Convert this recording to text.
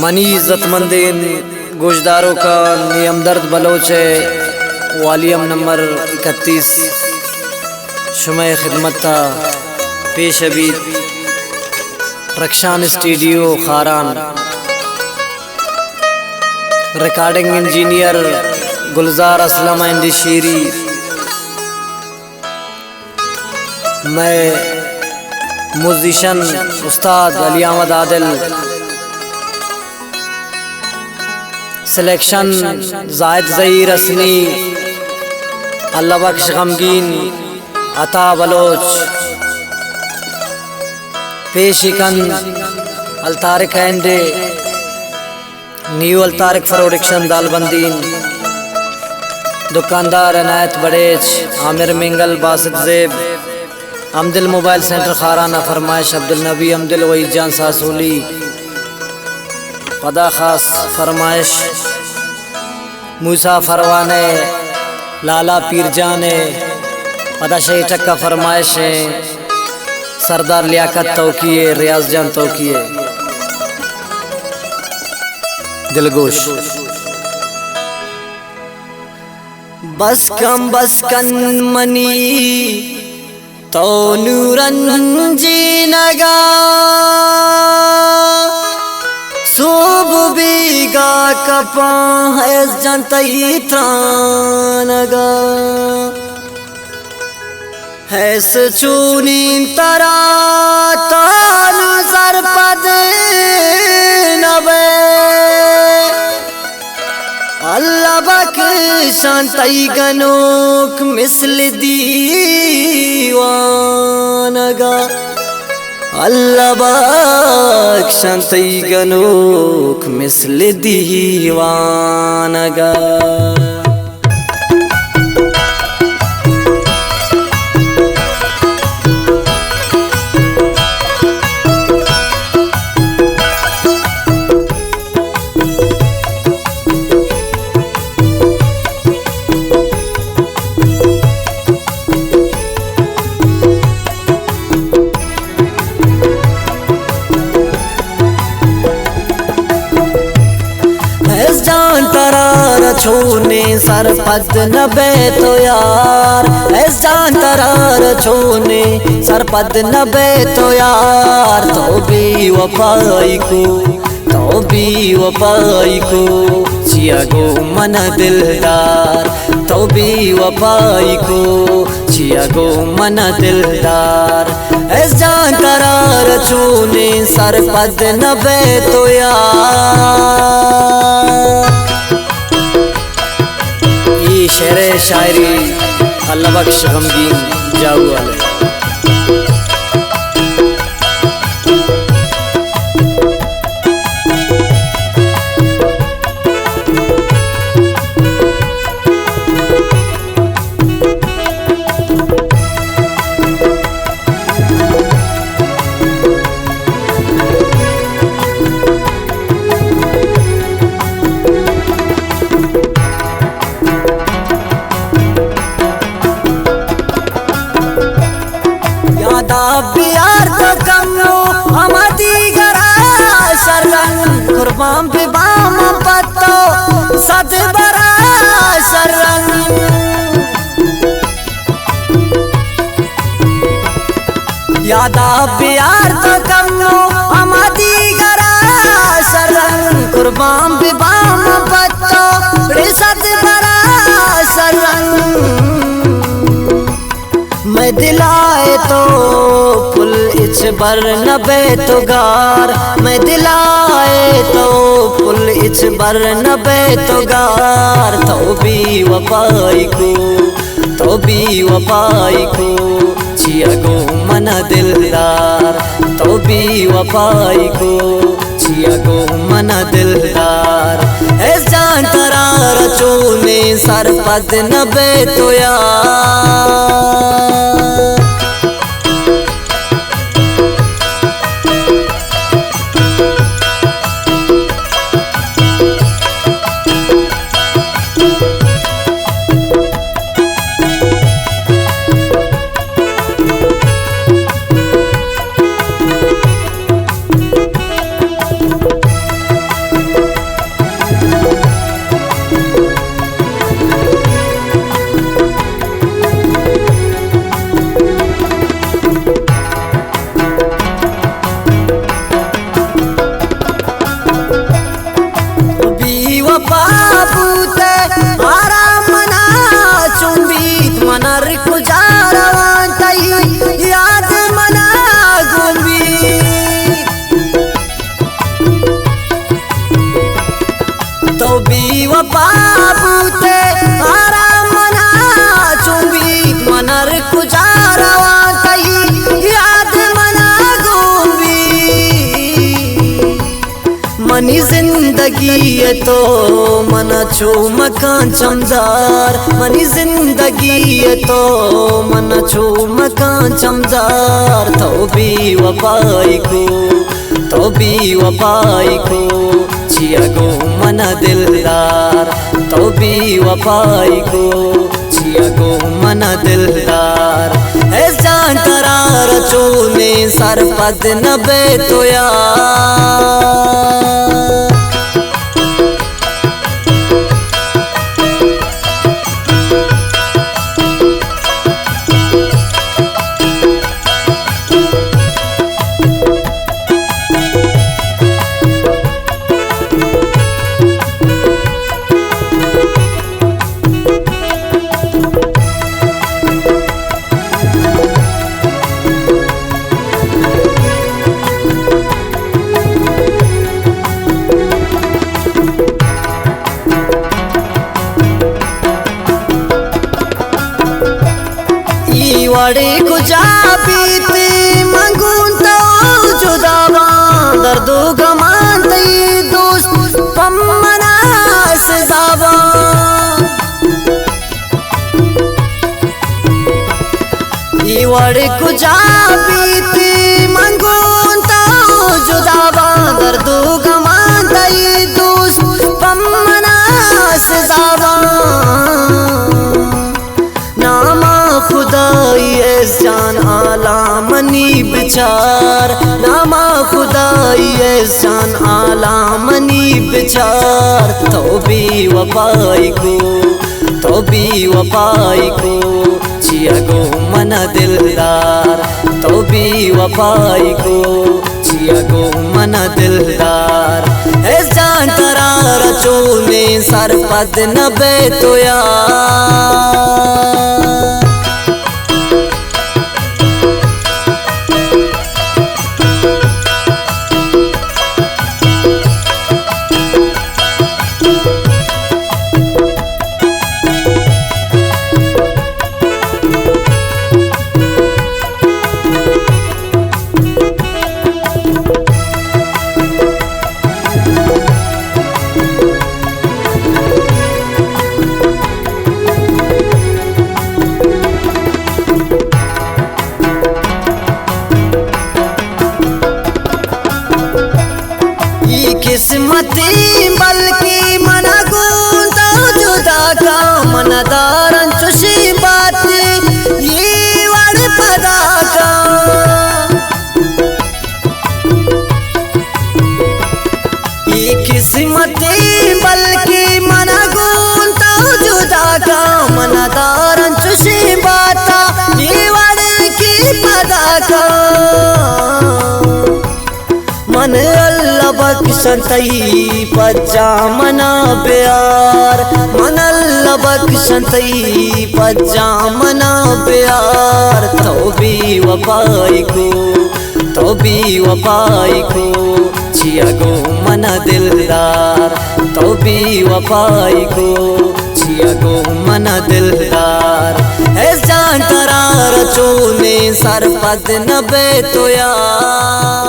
Money इज़्ज़तमंदीन गोशदारों का नियमदर्द Bloch है। Volume number 31 शुमाए खिदमत था पेश अभी रक्षान स्टूडियो खारान। रिकॉर्डिंग इंजीनियर गुलजार असलम इंडशीरी। मैं म्यूजिशियन उस्ताद अली अहमद आदिल। सिलेक्शन जायद ज़हीर असनी, अल्लाह बख्श गमगीन, अता बलोच। पेशिकन अलतारिक एंडे, न्यू अलतारिक प्रोडक्शन दालबंदीन। दुकानदार अनायत बड़ेच, आमिर मिंगल, बासित ज़ेब, अमदिल मोबाइल सेंटर खाराना। फरमाइश अब्दुल नबी अमदिल वही जान सासूली। पदा खास फरमाइश मूसा फरवाने लाला पीर जाने। पदा शही टक्का फरमाइश है सरदार लियाकत तौकीए, रियाज जान तौकीए। दिलगोश बस कन मनी तो नूरन जी नगा। सोब बीगा कपा है जनतई त्रानगा। है सचूनी तरा तानु सरपद नबे। अल्लाह बक शांतई गनोक मिसल दीवानगा। अल्लाह बक शांतई गनोक मिसल दीवानगा। छोने सरपद नबे तो यार, ऐसा तरार छोने सरपद नबे तो यार। तो भी वफाई को चिया गो मन दिलदार। तो भी वफाई को चिया गो मन दिलदार। ऐसा तरार छोने सरपद नबे तो यार। शेर शायरी अल्लाह बख्श गमगीन जाऊ वाले। प्यार तो कमो हमदी गरा शरण कुर्बान पे बाम पत्तो सद बरा शरण। यादा प्यार तो कमो हमदी गरा शरण कुर्बान पे बाम पत्तो सद बरा शरण। मैं दिलाए तो पुल इच बर नबे तो गार। मैं दिलाए तो पुल इच बर नबे तो गार। तो भी वफाई को चिया गो मन दिलदार। तो भी वफाई को चिया गो मन दिलदार। ऐसा करार चोने सरपद नबे तो यार। गुजारवा कई याद मना गोबी मनी जिंदगी ये तो मना छो मकान चमदार मनी जिंदगी ये तो मना छो मकान चमदार तो भी वफाई को छिया गो मना दिलदार तो भी वफाई को छिया गो मना दिलदार है जान करार चोने सर पद नबे तो यार वड़े गुजाबीते मंगून तो जुदावा दर्दो गमानते दोस्त पम्मना सजावा वड़े गुजाबीते मंगून तो जुदावा दर्दो गमानते दोस्त पम्मना सजावा जान आला मनी बिचार नामा खुदाई जान आला मनी बिचार तो भी वफाई को छिया गो मना दिलदार तो भी वफाई को छिया गो मना दिलदार है जान करार चोने सर पद नबे तो यार किस्मती बल्कि मना गूंदा जुदा का मनदारन चुशी बात ये वड़ पदा का ये किस्मती बल्कि मना गूंदा जुदा का मनदारन चुशी बात ये वड़ की पदा का मन अल्लाह बख्शंतई पज्जा मना प्यार मन अल्लाह बख्शंतई पज्जा मना प्यार तो भी वफाई को छिया गो मना दिलदार तो भी वफाई को छिया गो मना दिलदार है जान करार चोने सर पद नबे तो यार।